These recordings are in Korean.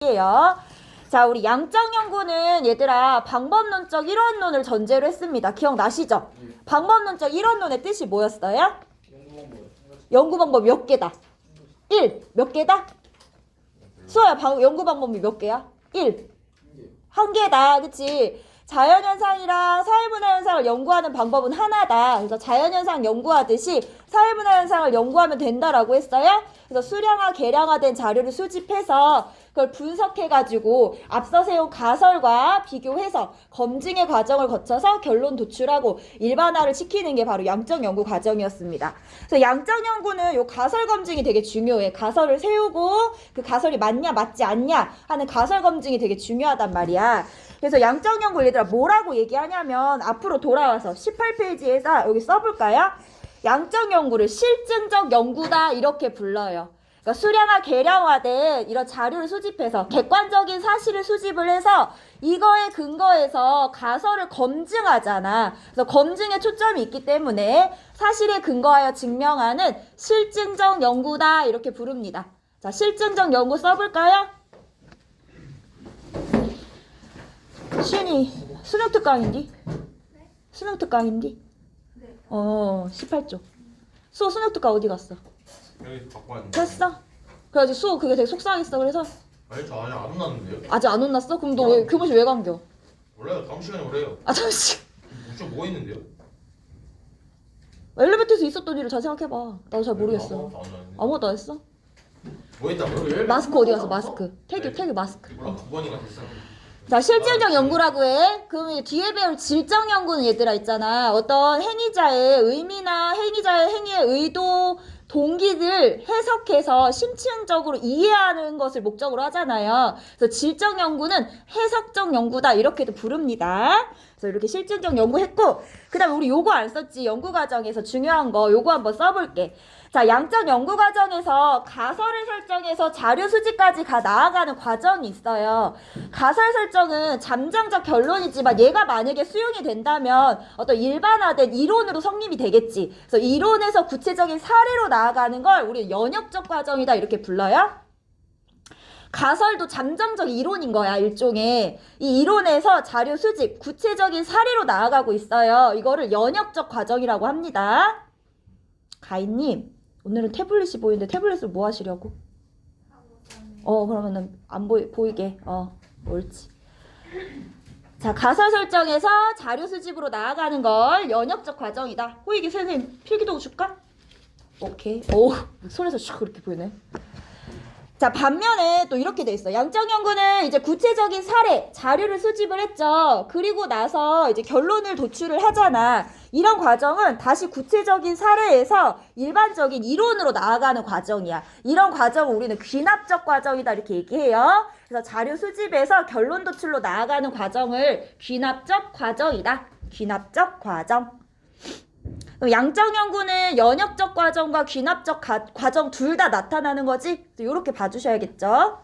예요. 자, 우리 양적 연구는 얘들아 방법론적 이론론을 전제로 했습니다. 기억나시죠? 방법론적 이론론의 뜻이 뭐였어요? 연구 방법 몇 개다? 1. 몇 개다? 수아야, 연구 방법이 몇 개야? 1. 한 개다. 그치? 자연현상이랑 사회문화 현상을 연구하는 방법은 하나다. 그래서 자연현상 연구하듯이 사회문화 현상을 연구하면 된다라고 했어요. 그래서 수량화, 계량화된 자료를 수집해서 그걸 분석해가지고 앞서 세운 가설과 비교해서 검증의 과정을 거쳐서 결론 도출하고 일반화를 시키는 게 바로 양적 연구 과정이었습니다. 그래서 양적 연구는 요 가설 검증이 되게 중요해. 가설을 세우고 그 가설이 맞냐 맞지 않냐 하는 가설 검증이 되게 중요하단 말이야. 그래서 양적 연구 얘들아 뭐라고 얘기하냐면 앞으로 돌아와서 18페이지에서 여기 써볼까요? 양적 연구를 실증적 연구다 이렇게 불러요. 그러니까 수량화 계량화된 이런 자료를 수집해서 객관적인 사실을 수집을 해서 이거에 근거해서 가설을 검증하잖아. 그래서 검증에 초점이 있기 때문에 사실에 근거하여 증명하는 실증적 연구다 이렇게 부릅니다. 자, 실증적 연구 써볼까요? 시은이 수능 특강인디? 수능 특강인디? 18쪽. 수호 수능 특강 어디 갔어? 여기 갖고 왔는데. 됐어? 그래가지고 수호 그게 되게 속상했어. 그래서 아니 저 아직 안 혼났는데요? 아직 안 혼났어? 그럼 너 왜 교무실 왜 감겨? 원래요 다음 시간에 오래요. 아 잠시. 무슨 뭐 있는데요? 엘리베이터에서 있었던 일을 잘 생각해봐. 나도 잘 모르겠어. 아무것도 안 했는데. 아무것도 안 했어? 뭐 있다고요? 마스크 어디 갔어? 마스크. 태규 마스크. 몰라 두 번이나 됐어. 자, 실질적 연구라고 해. 그러면 뒤에 배울 질적 연구는 얘들아 있잖아. 어떤 행위자의 의미나 행위자의 행위의 의도, 동기들 해석해서 심층적으로 이해하는 것을 목적으로 하잖아요. 그래서 질적 연구는 해석적 연구다 이렇게도 부릅니다. 그래서 이렇게 실질적 연구했고 그 다음에 우리 요거 안 썼지. 연구 과정에서 중요한 거 요거 한번 써볼게. 자, 양적 연구 과정에서 가설을 설정해서 자료 수집까지 나아가는 과정이 있어요. 가설 설정은 잠정적 결론이지만 얘가 만약에 수용이 된다면 어떤 일반화된 이론으로 성립이 되겠지. 그래서 이론에서 구체적인 사례로 나아가는 걸 우리 연역적 과정이다 이렇게 불러요. 가설도 잠정적 이론인 거야, 일종의. 이 이론에서 자료 수집, 구체적인 사례로 나아가고 있어요. 이거를 연역적 과정이라고 합니다. 가인님, 오늘은 태블릿이 보이는데 태블릿을 뭐 하시려고? 그러면은 안 보이게. 옳지. 자, 가설 설정에서 자료 수집으로 나아가는 걸 연역적 과정이다. 호익이 선생님 필기도구 줄까? 오케이. 오, 손에서 슉 그렇게 보이네. 자, 반면에 또 이렇게 돼 있어. 양적 연구는 이제 구체적인 사례, 자료를 수집을 했죠. 그리고 나서 이제 결론을 도출을 하잖아. 이런 과정은 다시 구체적인 사례에서 일반적인 이론으로 나아가는 과정이야. 이런 과정을 우리는 귀납적 과정이다 이렇게 얘기해요. 그래서 자료 수집에서 결론 도출로 나아가는 과정을 귀납적 과정이다. 귀납적 과정. 양적 연구는 연역적 과정과 귀납적 과정 둘 다 나타나는 거지. 이렇게 봐주셔야겠죠.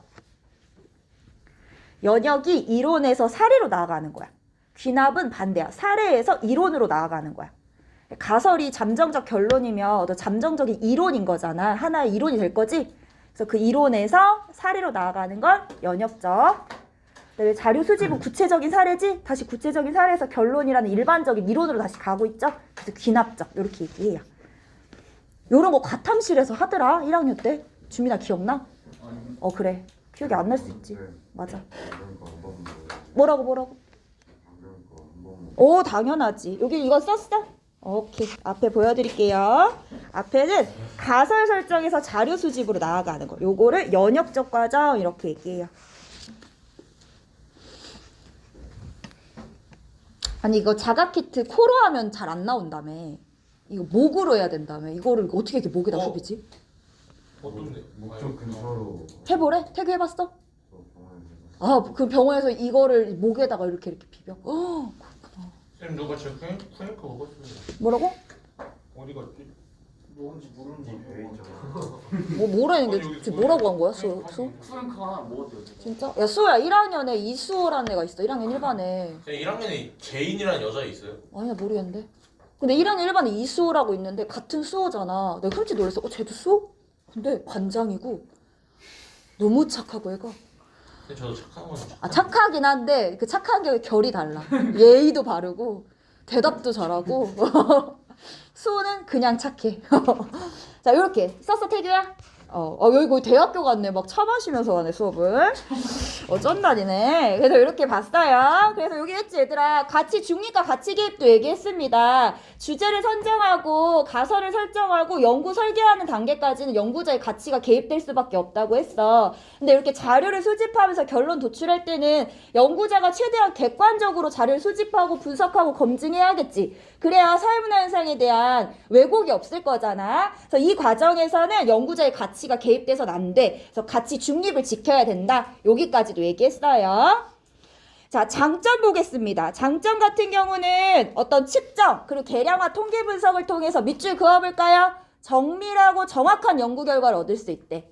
연역이 이론에서 사례로 나아가는 거야. 귀납은 반대야. 사례에서 이론으로 나아가는 거야. 가설이 잠정적 결론이면 어떤 잠정적인 이론인 거잖아. 하나의 이론이 될 거지. 그래서 그 이론에서 사례로 나아가는 건 연역적. 왜 자료 수집은 구체적인 사례지? 다시 구체적인 사례에서 결론이라는 일반적인 이론으로 다시 가고 있죠? 그래서 귀납적 이렇게 얘기해요. 요런 거 과탐실에서 하더라 1학년 때. 주민아 기억나? 그래. 기억이 안 날 수 있지. 맞아. 뭐라고? 당연하지. 여기 이거 썼어? 오케이. 앞에 보여드릴게요. 앞에는 가설 설정에서 자료 수집으로 나아가는 거. 요거를 연역적 과정 이렇게 얘기해요. 아니 이거 자가키트 코로 하면 잘 안 나온다며. 이거 목으로 해야 된다며. 이거를 어떻게 이렇게 목에다 수비지? 어떤데? 목적 근처로 해보래? 태그 해봤어? 그 병원에서 이거를 목에다가 이렇게 비벼? 그렇구나. 쌤 누가 제 프랭크 먹었어요. 뭐라고? 어디 갔지? 뭔지 모르는지 왜 뭐라는데 아니, 여기 지금 뭐라고 한 거야? 수? 프랭크 하나 먹었대요. 진짜? 야 수호야 1학년에 이수호라는 애가 있어. 1학년 1반에. 쌤 1학년에 제인이라는 여자 있어요? 아니야 모르겠는데. 근데 1학년 1반에 이수호라고 있는데 같은 수호잖아. 내가 흠칫 놀랐어. 쟤도 수호? 근데 관장이고 너무 착하고 애가. 근데 저도 착한 건 아 착하긴 한데 그 착한 게 결이 달라. 예의도 바르고 대답도 잘하고 수호는 그냥 착해. 자 이렇게 썼어 태규야? 여기 거의 대학교 같네. 막 차 마시면서 하네 수업을. 쩐다리네. 그래서 이렇게 봤어요. 그래서 여기 했지 얘들아. 가치 중립과 가치 개입도 얘기했습니다. 주제를 선정하고 가설을 설정하고 연구 설계하는 단계까지는 연구자의 가치가 개입될 수밖에 없다고 했어. 근데 이렇게 자료를 수집하면서 결론 도출할 때는 연구자가 최대한 객관적으로 자료를 수집하고 분석하고 검증해야겠지. 그래야 사회문화 현상에 대한 왜곡이 없을 거잖아. 그래서 이 과정에서는 연구자의 가치가 개입돼서는 안 돼. 그래서 가치 중립을 지켜야 된다. 여기까지도 얘기했어요. 자, 장점 보겠습니다. 장점 같은 경우는 어떤 측정 그리고 계량화 통계 분석을 통해서 밑줄 그어볼까요? 정밀하고 정확한 연구 결과를 얻을 수 있대.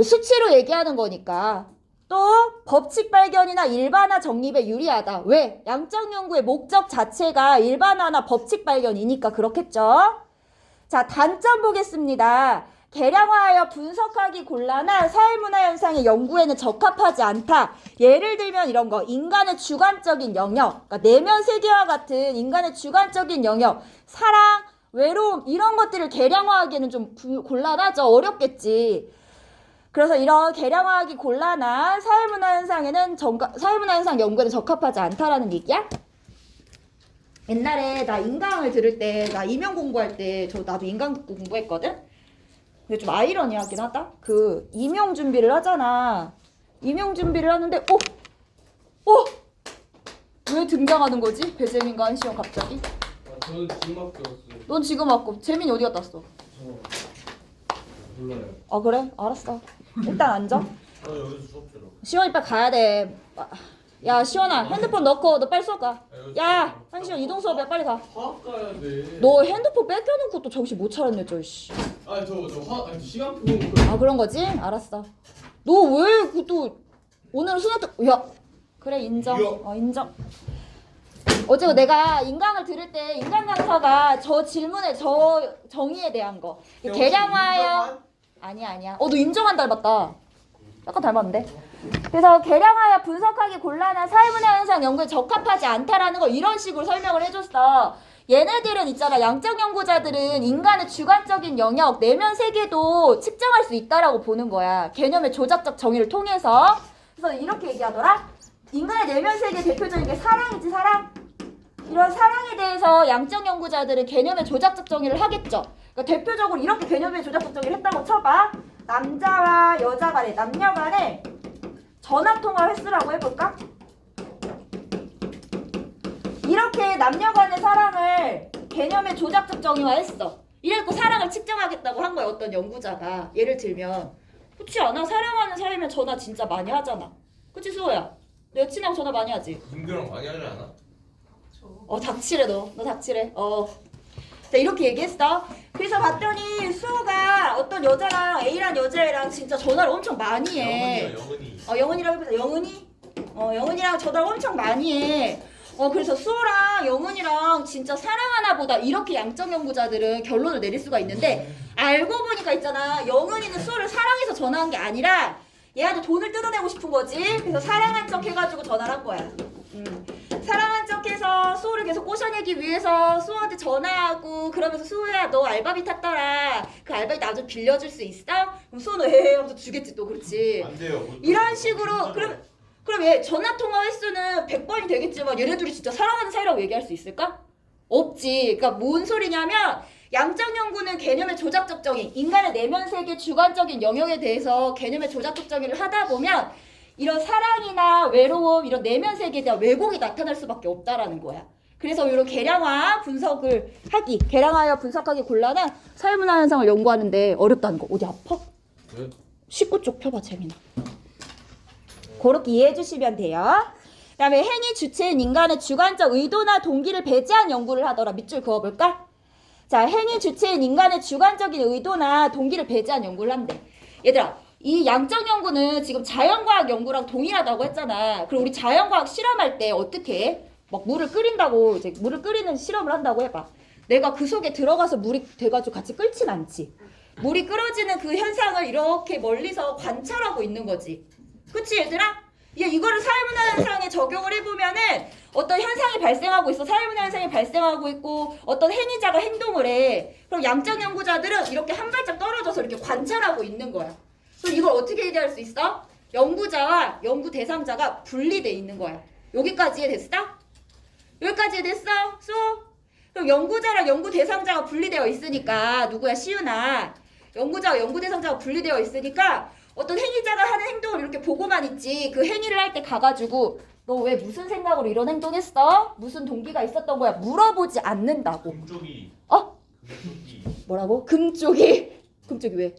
수치로 얘기하는 거니까. 또 법칙 발견이나 일반화 정립에 유리하다. 왜? 양적 연구의 목적 자체가 일반화나 법칙 발견이니까 그렇겠죠. 자, 단점 보겠습니다. 계량화하여 분석하기 곤란한 사회문화 현상의 연구에는 적합하지 않다. 예를 들면 이런 거. 인간의 주관적인 영역, 그러니까 내면 세계와 같은 인간의 주관적인 영역, 사랑, 외로움 이런 것들을 계량화하기에는 좀 곤란하죠. 어렵겠지. 그래서 이런 계량화하기 곤란한 사회문화 현상 연구에는 적합하지 않다라는 얘기야. 옛날에 나 인강을 들을 때, 나 임용 공부할 때, 나도 인강 듣고 공부했거든? 근데 좀 아이러니하긴 하다? 그, 임용 준비를 하잖아. 임용 준비를 하는데, 왜 등장하는 거지? 배재민과 한시영 갑자기? 저는 지금 학교 왔어요. 넌 지금 왔고, 재민이 어디 갔다 왔어? 몰라요. 아, 그래? 알았어. 일단 앉아. 여기서 수업 들어. 시원이 빨리 가야 돼. 야, 시원아, 핸드폰 넣고 너 빨리 수업 가. 야, 한시영 이동 수업이야, 빨리 가. 화학 가야 돼. 너 핸드폰 뺏겨놓고 또 정신 못 차렸네, 저 씨. 아니 아니 시간표. 아, 그런 거지? 알았어. 너 왜 그 또 오늘 수능 야, 그래 인정. 인정. 어제 내가 인강을 들을 때 인강 강사가 저 질문에 저 정의에 대한 거 계량화하여 아니야. 너 임정한 닮았다. 약간 닮았는데. 그래서 계량하여 분석하기 곤란한 사회문화 현상 연구에 적합하지 않다라는 걸 이런 식으로 설명을 해줬어. 얘네들은 있잖아. 양적 연구자들은 인간의 주관적인 영역, 내면 세계도 측정할 수 있다라고 보는 거야. 개념의 조작적 정의를 통해서. 그래서 이렇게 얘기하더라. 인간의 내면 세계 대표적인 게 사랑이지, 사랑. 이런 사랑에 대해서 양적 연구자들은 개념의 조작적 정의를 하겠죠. 그러니까 대표적으로 이렇게 개념의 조작적 정의를 했다고 쳐봐. 남자와 여자 간에, 남녀 간에 전화통화 횟수라고 해볼까? 이렇게 남녀 간의 사랑을 개념의 조작적 정의화했어. 이래갖고 사랑을 측정하겠다고 한 거야, 어떤 연구자가. 예를 들면 그렇지 않아? 사랑하는 사이면 전화 진짜 많이 하잖아. 그치 수호야? 내 여친하고 전화 많이 하지? 님들랑 많이 하지 않아? 닥치래 너 닥치래. 자 이렇게 얘기했어. 그래서 봤더니 수호가 어떤 여자랑 A란 여자애랑 진짜 전화를 엄청 많이 해. 영은이라고 해보자. 영은이랑 전화를 엄청 많이 해. 그래서 수호랑 영은이랑 진짜 사랑하나 보다 이렇게 양적 연구자들은 결론을 내릴 수가 있는데 알고 보니까 있잖아. 영은이는 수호를 사랑해서 전화한 게 아니라 얘한테 돈을 뜯어내고 싶은 거지. 그래서 사랑한 척 해가지고 전화를 한 거야. 사랑한 척해서 수호를 계속 꼬셔내기 위해서 수호한테 전화하고 그러면서 수호야 너 알바비 탔더라. 그 알바비 나 좀 빌려줄 수 있어? 그럼 수호는 에헤 하면서 주겠지 또. 그렇지. 안 돼요. 이런 식으로 그럼 얘 전화통화 횟수는 100번이 되겠지만 얘네들이 진짜 사랑하는 사이라고 얘기할 수 있을까? 없지. 그러니까 뭔 소리냐면 양적 연구는 개념의 조작적 정의, 인간의 내면 세계 주관적인 영역에 대해서 개념의 조작적 정의를 하다 보면 이런 사랑이나 외로움, 이런 내면 세계에 대한 왜곡이 나타날 수밖에 없다라는 거야. 그래서 이런 계량화 분석을 계량하여 분석하기 곤란한 사회문화 현상을 연구하는데 어렵다는 거. 어디 아파? 네? 19쪽 펴봐, 재민아. 그렇게 이해해 주시면 돼요. 그 다음에 행위 주체인 인간의 주관적 의도나 동기를 배제한 연구를 하더라. 밑줄 그어볼까? 자, 행위 주체인 인간의 주관적인 의도나 동기를 배제한 연구를 한대. 얘들아, 이 양적 연구는 지금 자연과학 연구랑 동일하다고 했잖아. 그리고 우리 자연과학 실험할 때 어떻게 해? 막 물을 끓인다고, 이제 물을 끓이는 실험을 한다고 해봐. 내가 그 속에 들어가서 물이 돼가지고 같이 끓진 않지. 물이 끓어지는 그 현상을 이렇게 멀리서 관찰하고 있는 거지. 그치 얘들아? 이거를 사회문화 현상에 적용을 해보면은 어떤 현상이 발생하고 있어. 사회문화 현상이 발생하고 있고 어떤 행위자가 행동을 해. 그럼 양적 연구자들은 이렇게 한 발짝 떨어져서 이렇게 관찰하고 있는 거야. 그럼 이걸 어떻게 얘기할 수 있어? 연구자와 연구 대상자가 분리돼 있는 거야. 여기까지 이해됐어? 여기까지 이해됐어? 수업? 그럼 연구자랑 연구 대상자가 분리되어 있으니까 누구야? 시윤아. 연구자와 연구 대상자가 분리되어 있으니까 어떤 행위자가 하는 행동을 이렇게 보고만 있지 그 행위를 할 때 가가지고 너 왜 무슨 생각으로 이런 행동했어? 무슨 동기가 있었던 거야? 물어보지 않는다고. 금쪽이. 어? 금쪽이. 뭐라고? 금쪽이? 금쪽이 왜?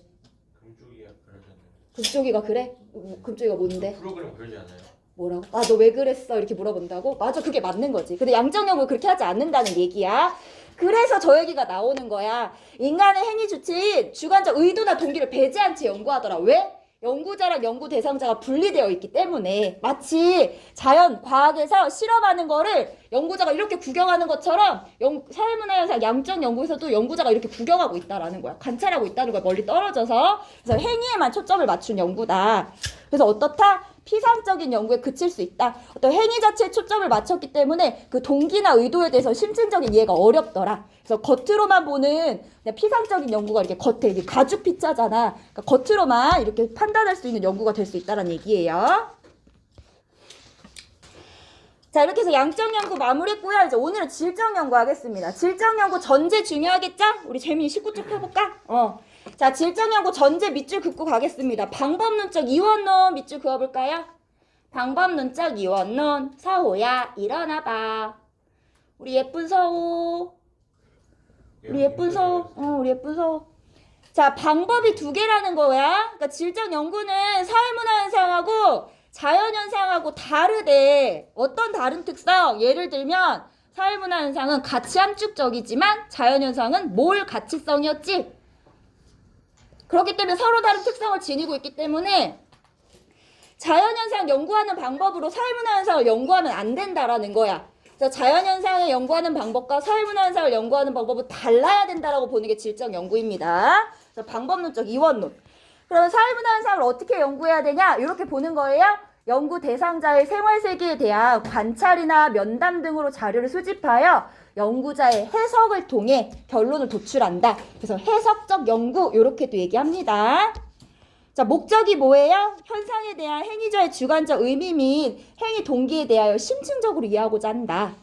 금쪽이가 그러잖아요. 금쪽이가 그래? 금쪽이가 뭔데? 프로그램 그러지 않아요? 뭐라고? 아, 너 왜 그랬어? 이렇게 물어본다고? 맞아, 그게 맞는 거지. 근데 양정연구 그렇게 하지 않는다는 얘기야. 그래서 저 얘기가 나오는 거야. 인간의 행위 주체인 주관적 의도나 동기를 배제한 채 연구하더라. 왜? 연구자랑 연구 대상자가 분리되어 있기 때문에 마치 자연, 과학에서 실험하는 거를 연구자가 이렇게 구경하는 것처럼 사회문화 현상 양적 연구에서도 연구자가 이렇게 구경하고 있다라는 거야. 관찰하고 있다는 거야. 멀리 떨어져서. 그래서 행위에만 초점을 맞춘 연구다. 그래서 어떻다? 피상적인 연구에 그칠 수 있다. 어떤 행위 자체에 초점을 맞췄기 때문에 그 동기나 의도에 대해서 심층적인 이해가 어렵더라. 그래서 겉으로만 보는 그냥 피상적인 연구가 이렇게 겉에 이게 가죽 피자잖아. 그러니까 겉으로만 이렇게 판단할 수 있는 연구가 될 수 있다는 얘기예요. 자, 이렇게 해서 양적 연구 마무리했고요. 이제 오늘은 질적 연구 하겠습니다. 질적 연구 전제 중요하겠죠? 우리 재민이 19쪽 펴볼까? 자, 질적 연구 전제 밑줄 긋고 가겠습니다. 방법론적 이원론 밑줄 그어볼까요? 방법론적 이원론. 서호야, 일어나봐. 우리 예쁜 서호. 우리 예쁜 서호. 우리 예쁜 서호. 자, 방법이 두 개라는 거야. 그러니까 질적 연구는 사회문화 현상하고 자연현상하고 다르대. 어떤 다른 특성? 예를 들면 사회문화 현상은 가치 함축적이지만 자연현상은 몰 가치성이었지. 그렇기 때문에 서로 다른 특성을 지니고 있기 때문에 자연현상 연구하는 방법으로 사회문화 현상을 연구하면 안 된다라는 거야. 그래서 자연현상을 연구하는 방법과 사회문화 현상을 연구하는 방법은 달라야 된다라고 보는 게 질적 연구입니다. 그래서 방법론적 이원론. 그러면 사회문화 현상을 어떻게 연구해야 되냐? 이렇게 보는 거예요. 연구 대상자의 생활세계에 대한 관찰이나 면담 등으로 자료를 수집하여 연구자의 해석을 통해 결론을 도출한다. 그래서 해석적 연구 이렇게도 얘기합니다. 자, 목적이 뭐예요? 현상에 대한 행위자의 주관적 의미 및 행위 동기에 대하여 심층적으로 이해하고자 한다.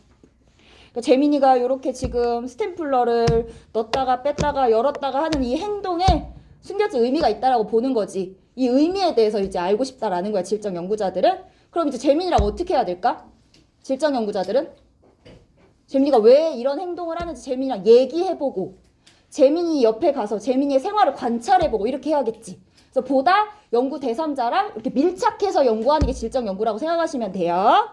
그러니까 재민이가 이렇게 지금 스탬플러를 넣었다가 뺐다가 열었다가 하는 이 행동에 숨겨진 의미가 있다라고 보는 거지. 이 의미에 대해서 이제 알고 싶다라는 거야, 질적 연구자들은. 그럼 이제 재민이랑 어떻게 해야 될까? 질적 연구자들은? 재민이가 왜 이런 행동을 하는지 재민이랑 얘기해보고, 재민이 옆에 가서 재민이의 생활을 관찰해보고 이렇게 해야겠지. 그래서 보다 연구 대상자랑 이렇게 밀착해서 연구하는 게 질적 연구라고 생각하시면 돼요.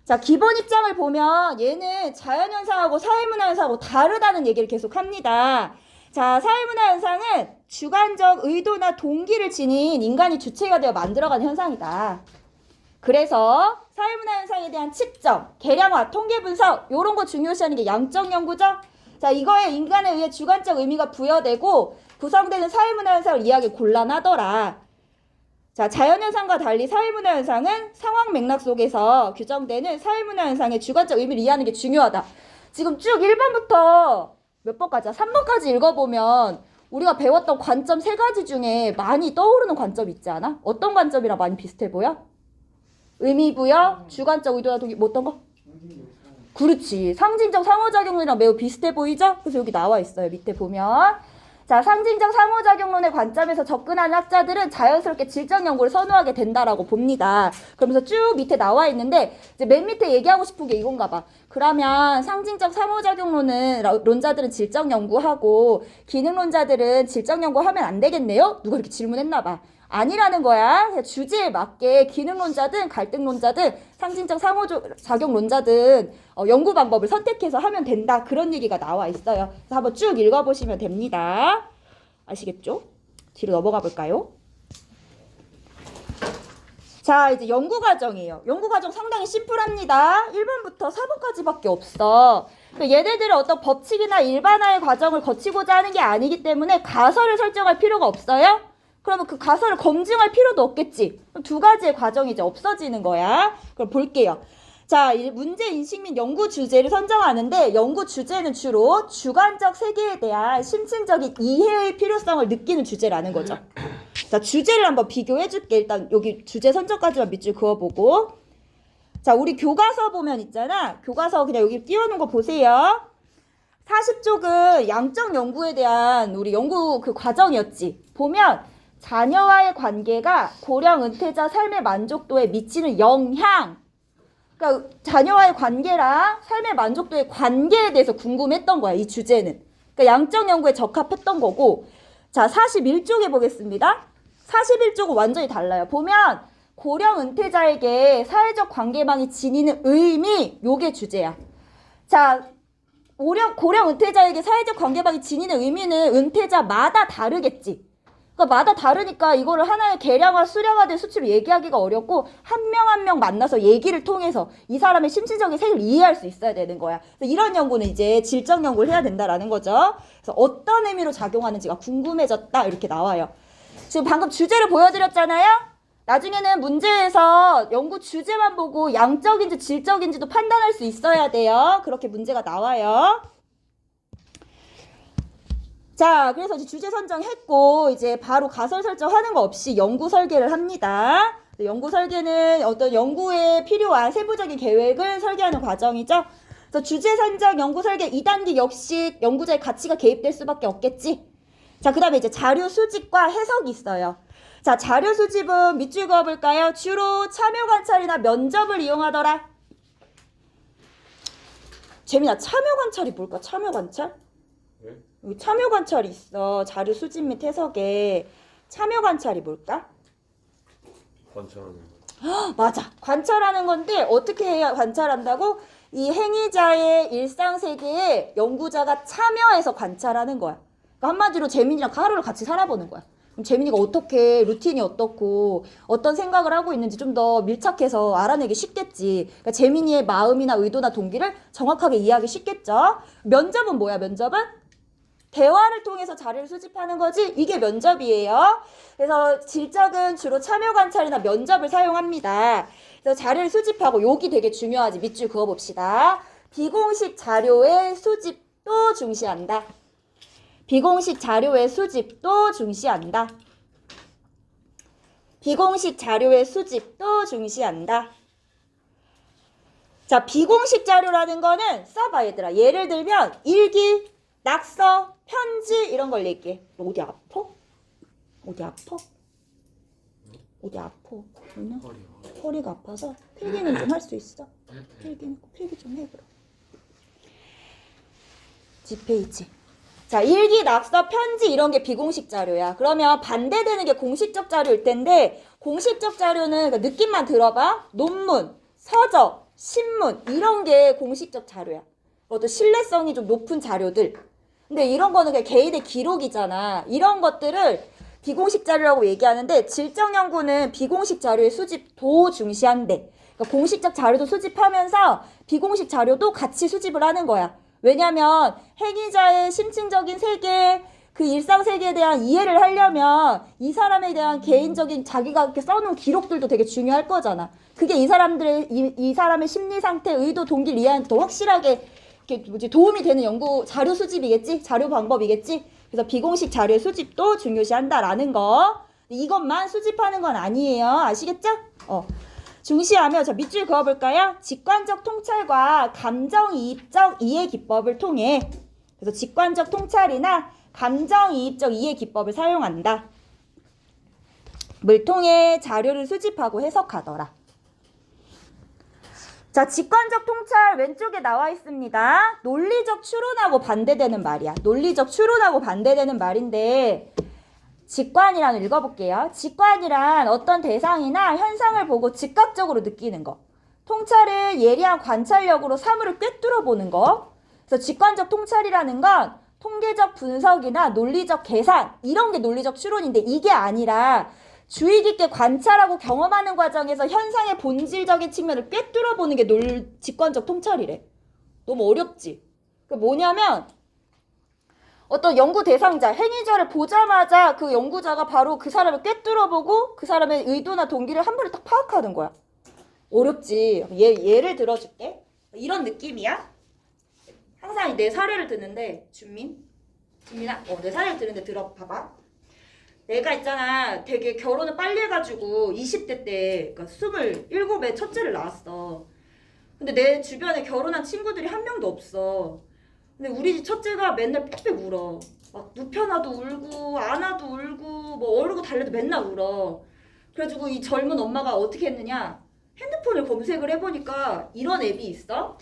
자, 기본 입장을 보면 얘는 자연현상하고 사회문화 현상하고 다르다는 얘기를 계속 합니다. 자, 사회문화 현상은 주관적 의도나 동기를 지닌 인간이 주체가 되어 만들어가는 현상이다. 그래서 사회문화 현상에 대한 측정, 계량화, 통계 분석 이런 거 중요시하는 게 양적 연구죠. 자, 이거에 인간에 의해 주관적 의미가 부여되고 구성되는 사회문화 현상을 이해하기 곤란하더라. 자, 자연현상과 달리 사회문화 현상은 상황 맥락 속에서 규정되는 사회문화 현상의 주관적 의미를 이해하는 게 중요하다. 지금 쭉 1번부터 몇 번까지야? 3번까지 읽어보면 우리가 배웠던 관점 3가지 중에 많이 떠오르는 관점 있지 않아? 어떤 관점이랑 많이 비슷해 보여? 의미 부여, 주관적 의도나 동기, 뭐 어떤 거? 그렇지. 상징적 상호작용론이랑 매우 비슷해 보이죠? 그래서 여기 나와 있어요. 밑에 보면. 자, 상징적 상호작용론의 관점에서 접근하는 학자들은 자연스럽게 질적 연구를 선호하게 된다라고 봅니다. 그러면서 쭉 밑에 나와 있는데 이제 맨 밑에 얘기하고 싶은 게 이건가 봐. 그러면 상징적 상호작용론은 론자들은 질적 연구하고 기능론자들은 질적 연구하면 안 되겠네요? 누가 이렇게 질문했나 봐. 아니라는 거야. 주제에 맞게 기능론자든 갈등론자든 상징적 상호작용론자든 연구 방법을 선택해서 하면 된다. 그런 얘기가 나와 있어요. 그래서 한번 쭉 읽어보시면 됩니다. 아시겠죠? 뒤로 넘어가 볼까요? 자, 이제 연구과정이에요. 연구과정 상당히 심플합니다. 1번부터 4번까지밖에 없어. 얘네들은 어떤 법칙이나 일반화의 과정을 거치고자 하는 게 아니기 때문에 가설을 설정할 필요가 없어요. 그러면 그 가설을 검증할 필요도 없겠지. 그럼 두 가지의 과정이 이제 없어지는 거야. 그럼 볼게요. 자, 이제 문제 인식 및 연구 주제를 선정하는데 연구 주제는 주로 주관적 세계에 대한 심층적인 이해의 필요성을 느끼는 주제라는 거죠. 자, 주제를 한번 비교해 줄게. 일단 여기 주제 선정까지만 밑줄 그어보고. 자, 우리 교과서 보면 있잖아. 교과서 그냥 여기 띄워놓은 거 보세요. 40쪽은 양적 연구에 대한 우리 연구 그 과정이었지. 보면 자녀와의 관계가 고령 은퇴자 삶의 만족도에 미치는 영향. 그러니까 자녀와의 관계랑 삶의 만족도의 관계에 대해서 궁금했던 거야, 이 주제는. 그러니까 양적 연구에 적합했던 거고. 자, 41쪽에 보겠습니다. 41쪽은 완전히 달라요. 보면 고령 은퇴자에게 사회적 관계망이 지니는 의미, 요게 주제야. 자, 고령 은퇴자에게 사회적 관계망이 지니는 의미는 은퇴자마다 다르겠지. 그러니까 마다 다르니까 이거를 하나의 계량화, 수량화된 수치로 얘기하기가 어렵고 한 명 한 명 만나서 얘기를 통해서 이 사람의 심층적인 세계를 이해할 수 있어야 되는 거야. 그래서 이런 연구는 이제 질적 연구를 해야 된다라는 거죠. 그래서 어떤 의미로 작용하는지가 궁금해졌다 이렇게 나와요. 지금 방금 주제를 보여드렸잖아요. 나중에는 문제에서 연구 주제만 보고 양적인지 질적인지도 판단할 수 있어야 돼요. 그렇게 문제가 나와요. 자, 그래서 이제 주제 선정했고 이제 바로 가설 설정하는 거 없이 연구 설계를 합니다. 연구 설계는 어떤 연구에 필요한 세부적인 계획을 설계하는 과정이죠. 그래서 주제 선정, 연구 설계 2단계 역시 연구자의 가치가 개입될 수밖에 없겠지. 자, 그 다음에 이제 자료 수집과 해석이 있어요. 자, 자료 수집은 밑줄 그어볼까요? 주로 참여 관찰이나 면접을 이용하더라. 재민아, 참여 관찰이 뭘까? 참여 관찰? 왜? 여기 참여 관찰이 있어. 자료 수집 및 해석에 참여 관찰이 뭘까? 관찰하는 거. 맞아. 관찰하는 건데 어떻게 해야 관찰한다고? 이 행위자의 일상 세계에 연구자가 참여해서 관찰하는 거야. 그러니까 한마디로 재민이랑 하루를 같이 살아보는 거야. 그럼 재민이가 어떻게 루틴이 어떻고 어떤 생각을 하고 있는지 좀 더 밀착해서 알아내기 쉽겠지. 그러니까 재민이의 마음이나 의도나 동기를 정확하게 이해하기 쉽겠죠. 면접은 뭐야? 면접은? 대화를 통해서 자료를 수집하는 거지. 이게 면접이에요. 그래서 질적은 주로 참여 관찰이나 면접을 사용합니다. 그래서 자료를 수집하고 여기 되게 중요하지. 밑줄 그어봅시다. 비공식 자료의 수집도 중시한다. 비공식 자료의 수집도 중시한다. 비공식 자료의 수집도 중시한다. 자, 비공식 자료라는 거는 써봐 얘들아. 예를 들면 일기, 낙서, 편지 이런 걸 얘기해. 너 어디 아파? 어디 아파? 어디 아파? 오늘? 허리가 아파서 필기는 좀 할 수 있어? 필기 좀 해 그럼. 뒷페이지. 자, 일기, 낙서, 편지 이런 게 비공식 자료야. 그러면 반대되는 게 공식적 자료일 텐데 공식적 자료는 그 느낌만 들어봐. 논문, 서적, 신문 이런 게 공식적 자료야. 어떤 신뢰성이 좀 높은 자료들. 근데 이런 거는 그냥 개인의 기록이잖아. 이런 것들을 비공식 자료라고 얘기하는데 질적 연구는 비공식 자료의 수집도 중시한대. 그러니까 공식적 자료도 수집하면서 비공식 자료도 같이 수집을 하는 거야. 왜냐면 행위자의 심층적인 세계, 그 일상 세계에 대한 이해를 하려면 이 사람에 대한 개인적인 자기가 이렇게 써놓은 기록들도 되게 중요할 거잖아. 그게 이 사람의 심리 상태, 의도, 동기를 이해하는 더 확실하게 이렇게 도움이 되는 연구 자료 수집이겠지? 자료 방법이겠지? 그래서 비공식 자료의 수집도 중요시한다라는 거. 이것만 수집하는 건 아니에요. 아시겠죠? 중시하며 자 밑줄 그어볼까요? 직관적 통찰과 감정이입적 이해 기법을 통해 그래서 직관적 통찰이나 감정이입적 이해 기법을 사용한다. 을 통해 자료를 수집하고 해석하더라. 자, 직관적 통찰 왼쪽에 나와 있습니다. 논리적 추론하고 반대되는 말이야. 논리적 추론하고 반대되는 말인데 직관이란 읽어볼게요. 직관이란 어떤 대상이나 현상을 보고 즉각적으로 느끼는 거. 통찰을 예리한 관찰력으로 사물을 꿰뚫어 보는 거. 그래서 직관적 통찰이라는 건 통계적 분석이나 논리적 계산 이런 게 논리적 추론인데 이게 아니라 주의 깊게 관찰하고 경험하는 과정에서 현상의 본질적인 측면을 꿰뚫어 보는 게 직관적 통찰이래. 너무 어렵지? 그 뭐냐면 어떤 연구 대상자, 행위자를 보자마자 그 연구자가 바로 그 사람을 꿰뚫어보고 그 사람의 의도나 동기를 한 번에 딱 파악하는 거야. 어렵지. 예를 들어줄게. 이런 느낌이야. 항상 내 사례를 드는데 준민아, 내 사례를 드는데 들어봐봐. 내가 있잖아, 되게 결혼을 빨리 해가지고 20대 때, 그러니까 27에 첫째를 낳았어. 근데 내 주변에 결혼한 친구들이 한 명도 없어. 근데 우리 집 첫째가 맨날 빽빽 울어. 막 눕혀놔도 울고 안아도 울고 뭐 어르고 달래도 맨날 울어. 그래가지고 이 젊은 엄마가 어떻게 했느냐, 핸드폰을 검색을 해보니까 이런 앱이 있어.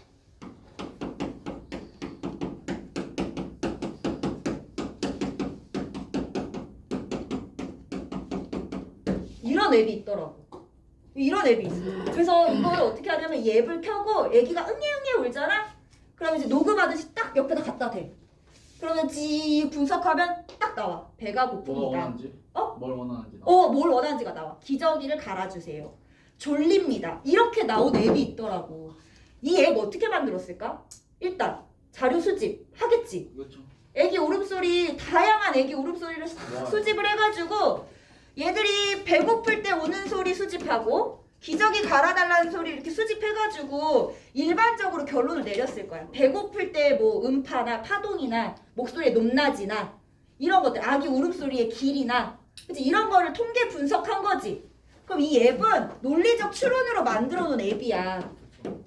이런 앱이 있더라고. 이런 앱이 있어. 그래서 이걸 어떻게 하냐면 이 앱을 켜고 애기가 응애응애 울잖아? 그러면 이제 녹음하듯이 딱 옆에다 갖다 대. 그러면 지 분석하면 딱 나와. 배가 뭐가 고픕니다. 원하는지? 어? 뭘 원하는지. 뭘 원하는지가 나와. 기저귀를 갈아주세요. 졸립니다. 이렇게 나온 앱이 있더라고. 이 앱 어떻게 만들었을까? 일단 자료 수집 하겠지. 그렇죠. 애기 울음소리, 다양한 애기 울음소리를 싹 수집을 해가지고 얘들이 배고플 때 우는 소리 수집하고 기저귀 갈아달라는 소리 이렇게 수집해가지고 일반적으로 결론을 내렸을 거야. 배고플 때 뭐 음파나 파동이나 목소리의 높낮이나 이런 것들, 아기 울음소리의 길이나, 그치? 이런 거를 통계 분석한 거지. 그럼 이 앱은 논리적 추론으로 만들어 놓은 앱이야.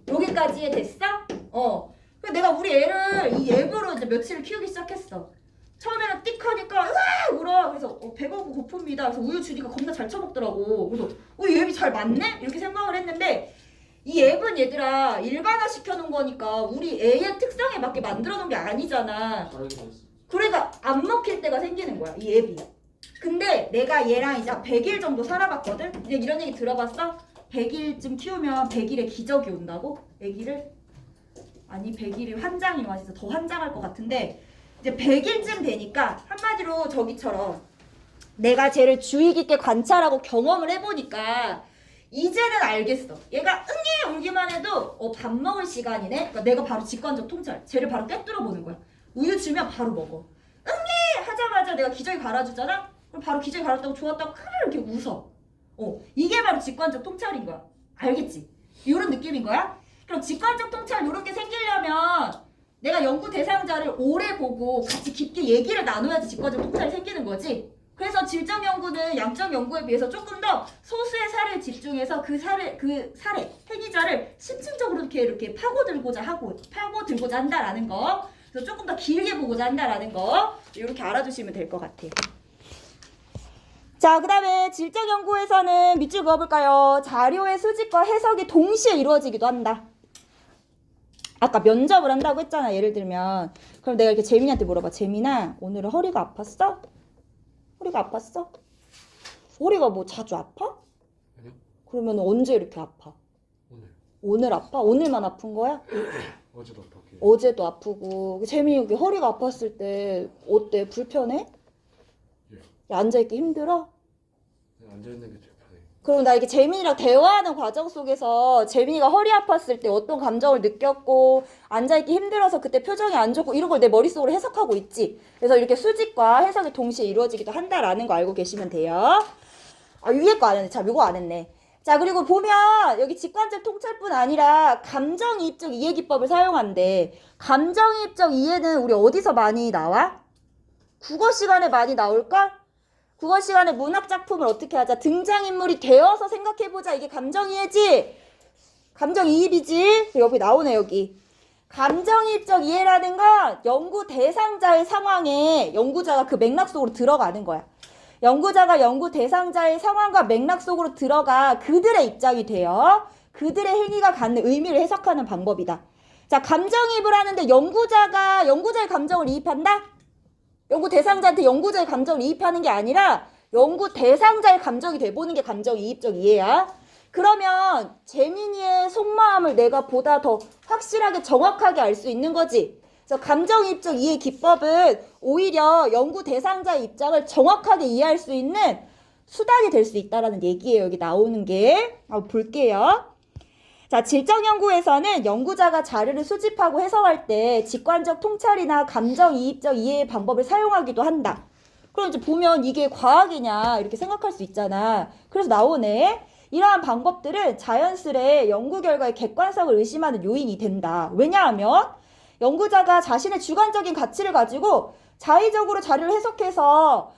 여기까지 됐어? 그래서 내가 우리 애를 이 앱으로 이제 며칠을 키우기 시작했어. 처음에는 띡 하니까 으아 울어. 그래서 배가 고픕니다. 그래서 우유 주니까 겁나 잘 처먹더라고. 그래서 이 앱이 잘 맞네? 이렇게 생각을 했는데 이 앱은 얘들아 일반화 시켜놓은 거니까 우리 애의 특성에 맞게 만들어 놓은 게 아니잖아. 다르게 됐어. 그러니까 안 먹힐 때가 생기는 거야, 이 앱이. 근데 내가 얘랑 이제 100일 정도 살아봤거든? 이제 이런 얘기 들어봤어? 100일쯤 키우면 100일에 기적이 온다고? 애기를? 아니 100일이 환장이 와. 진짜 더 환장할 것 같은데 이제 100일쯤 되니까 한마디로 저기처럼 내가 쟤를 주의 깊게 관찰하고 경험을 해보니까 이제는 알겠어. 얘가 응애 울기만 해도 밥 먹을 시간이네. 그러니까 내가 바로 직관적 통찰. 쟤를 바로 꿰뚫어 보는 거야. 우유 주면 바로 먹어. 응애 하자마자 내가 기저귀 갈아주잖아. 그럼 바로 기저귀 갈았다고 좋았다고 이렇게 웃어. 이게 바로 직관적 통찰인 거야. 알겠지? 이런 느낌인 거야. 그럼 직관적 통찰 이런 게 생기려면 내가 연구 대상자를 오래 보고 같이 깊게 얘기를 나눠야지 직관적 통찰이 생기는 거지. 그래서 질적 연구는 양적 연구에 비해서 조금 더 소수의 사례에 집중해서 그 사례 행위자를 심층적으로 이렇게 파고들고자 한다라는 거. 그래서 조금 더 길게 보고자 한다라는 거. 이렇게 알아두시면 될 것 같아요. 자, 그 다음에 질적 연구에서는 밑줄 그어볼까요? 자료의 수집과 해석이 동시에 이루어지기도 한다. 아까 면접을 한다고 했잖아. 예를 들면 그럼 내가 이렇게 재민이한테 물어봐. 재민아, 오늘은 허리가 아팠어? 허리가 아팠어? 허리가 뭐 자주 아파? 아니요. 그러면 언제 이렇게 아파? 오늘 아파? 오늘만 아픈 거야? 어제도 아팠게. 어제도 아프고. 재민이 허리가 아팠을 때 어때? 불편해? 예. 앉아있기 힘들어? 앉아있는 게 제일 편해. 그럼 나 이렇게 재민이랑 대화하는 과정 속에서 재민이가 허리 아팠을 때 어떤 감정을 느꼈고 앉아있기 힘들어서 그때 표정이 안 좋고 이런 걸 내 머릿속으로 해석하고 있지. 그래서 이렇게 수집과 해석이 동시에 이루어지기도 한다라는 거 알고 계시면 돼요. 위에 거 안 했네. 자, 요거 안 했네. 자, 그리고 보면 여기 직관적 통찰뿐 아니라 감정이입적 이해기법을 사용한대. 감정이입적 이해는 우리 어디서 많이 나와? 국어 시간에 많이 나올까? 국어 시간에 문학 작품을 어떻게 하자? 등장인물이 되어서 생각해보자. 이게 감정이해지? 감정이입이지? 여기 나오네, 여기. 감정이입적 이해라는 건 연구 대상자의 상황에 연구자가 그 맥락 속으로 들어가는 거야. 연구자가 연구 대상자의 상황과 맥락 속으로 들어가 그들의 입장이 되어 그들의 행위가 갖는 의미를 해석하는 방법이다. 자, 감정이입을 하는데 연구자의 감정을 이입한다? 연구 대상자한테 연구자의 감정을 이입하는 게 아니라 연구 대상자의 감정이 돼보는 게 감정이입적 이해야. 그러면 재민이의 속마음을 내가 보다 더 확실하게 정확하게 알 수 있는 거지. 그래서 감정이입적 이해 기법은 오히려 연구 대상자의 입장을 정확하게 이해할 수 있는 수단이 될 수 있다라는 얘기예요. 여기 나오는 게. 볼게요. 자, 자, 질적 연구에서는 연구자가 자료를 수집하고 해석할 때 직관적 통찰이나 감정이입적 이해의 방법을 사용하기도 한다. 그럼 이제 보면 이게 과학이냐 이렇게 생각할 수 있잖아. 그래서 나오네. 이러한 방법들은 자연스레 연구 결과의 객관성을 의심하는 요인이 된다. 왜냐하면 연구자가 자신의 주관적인 가치를 가지고 자의적으로 자료를 해석해서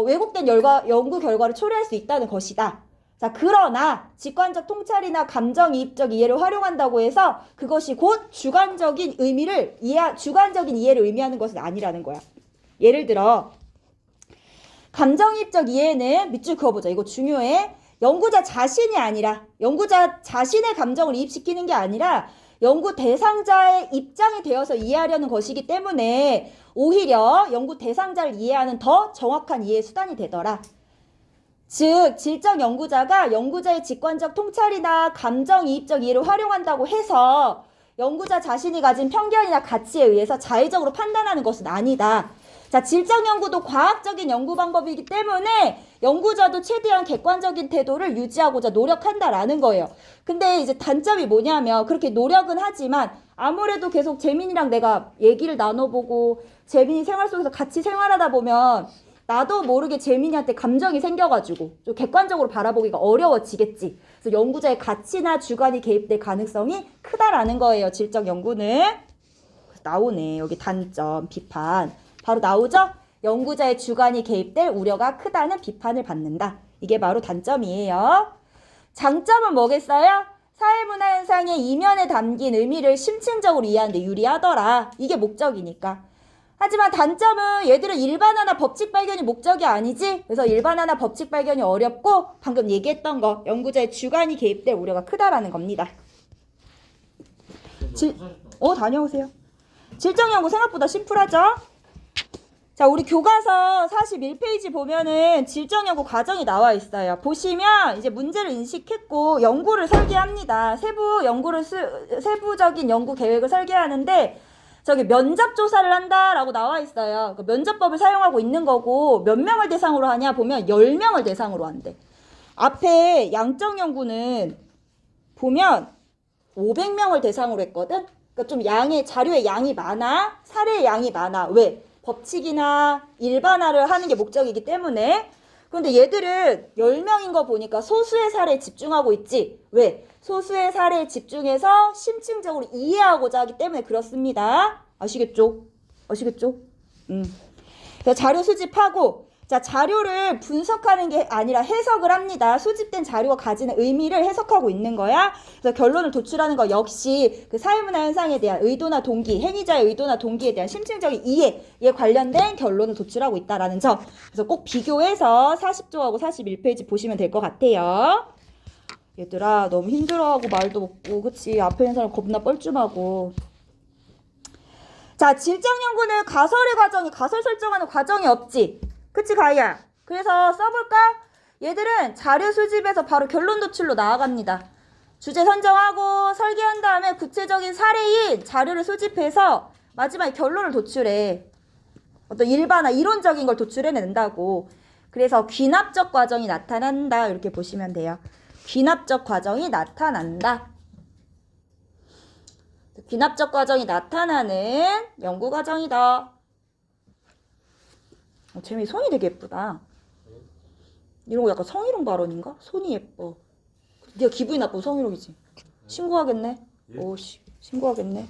왜곡된 연구 결과를 초래할 수 있다는 것이다. 자, 그러나 직관적 통찰이나 감정이입적 이해를 활용한다고 해서 그것이 곧 주관적인 이해를 의미하는 것은 아니라는 거야. 예를 들어 감정이입적 이해는 밑줄 그어보자. 이거 중요해. 연구자 자신이 아니라 연구자 자신의 감정을 이입시키는 게 아니라 연구 대상자의 입장이 되어서 이해하려는 것이기 때문에 오히려 연구 대상자를 이해하는 더 정확한 이해 수단이 되더라. 즉 질적 연구자가 연구자의 직관적 통찰이나 감정이입적 이해를 활용한다고 해서 연구자 자신이 가진 편견이나 가치에 의해서 자의적으로 판단하는 것은 아니다. 자, 질적 연구도 과학적인 연구 방법이기 때문에 연구자도 최대한 객관적인 태도를 유지하고자 노력한다라는 거예요. 근데 이제 단점이 뭐냐면 그렇게 노력은 하지만 아무래도 계속 재민이랑 내가 얘기를 나눠보고 재민이 생활 속에서 같이 생활하다 보면 나도 모르게 재민이한테 감정이 생겨가지고 좀 객관적으로 바라보기가 어려워지겠지. 그래서 연구자의 가치나 주관이 개입될 가능성이 크다라는 거예요. 질적 연구는. 그래서 나오네. 여기 단점, 비판. 바로 나오죠? 연구자의 주관이 개입될 우려가 크다는 비판을 받는다. 이게 바로 단점이에요. 장점은 뭐겠어요? 사회문화 현상의 이면에 담긴 의미를 심층적으로 이해하는 데 유리하더라. 이게 목적이니까. 하지만 단점은 얘들은 일반화나 법칙 발견이 목적이 아니지. 그래서 일반화나 법칙 발견이 어렵고 방금 얘기했던 거 연구자의 주관이 개입될 우려가 크다라는 겁니다. 다녀오세요. 질적 연구 생각보다 심플하죠? 자, 우리 교과서 41페이지 보면은 질적 연구 과정이 나와 있어요. 보시면 이제 문제를 인식했고 연구를 설계합니다. 세부적인 연구 계획을 설계하는데 저기 면접 조사를 한다라고 나와 있어요. 그 면접법을 사용하고 있는 거고 몇 명을 대상으로 하냐 보면 10명을 대상으로 한대. 앞에 양적 연구는 보면 500명을 대상으로 했거든. 그러니까 좀 자료의 양이 많아. 사례의 양이 많아. 왜? 법칙이나 일반화를 하는 게 목적이기 때문에. 그런데 얘들은 10명인 거 보니까 소수의 사례에 집중하고 있지. 왜? 소수의 사례에 집중해서 심층적으로 이해하고자 하기 때문에 그렇습니다. 아시겠죠? 그래서 자료 수집하고, 자, 자료를 분석하는 게 아니라 해석을 합니다. 수집된 자료가 가지는 의미를 해석하고 있는 거야. 그래서 결론을 도출하는 거 역시 그 사회문화 현상에 대한 의도나 동기, 행위자의 의도나 동기에 대한 심층적인 이해에 관련된 결론을 도출하고 있다라는 점. 그래서 꼭 비교해서 40조하고 41페이지 보시면 될 것 같아요. 얘들아, 너무 힘들어하고 말도 없고, 그치? 앞에 있는 사람 겁나 뻘쭘하고. 자, 질적 연구는 가설 설정하는 과정이 없지. 그치, 가희야? 그래서 써볼까? 얘들은 자료 수집에서 바로 결론 도출로 나아갑니다. 주제 선정하고 설계한 다음에 구체적인 사례인 자료를 수집해서 마지막에 결론을 도출해. 어떤 일반화, 이론적인 걸 도출해낸다고. 그래서 귀납적 과정이 나타난다. 이렇게 보시면 돼요. 귀납적 과정이 나타난다. 귀납적 과정이 나타나는 연구 과정이다. 재민이 손이 되게 예쁘다. 이런 거 약간 성희롱 발언인가? 손이 예뻐. 네가 기분이 나쁘고 성희롱이지. 신고하겠네. 오씨, 신고하겠네.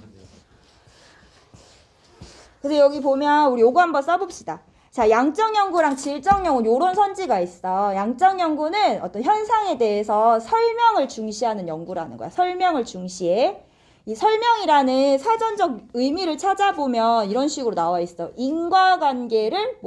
그래서 여기 보면 우리 요거 한번 써봅시다. 자, 양적 연구랑 질적 연구 요런 선지가 있어. 양적 연구는 어떤 현상에 대해서 설명을 중시하는 연구라는 거야. 설명을 중시해. 이 설명이라는 사전적 의미를 찾아보면 이런 식으로 나와 있어. 인과관계를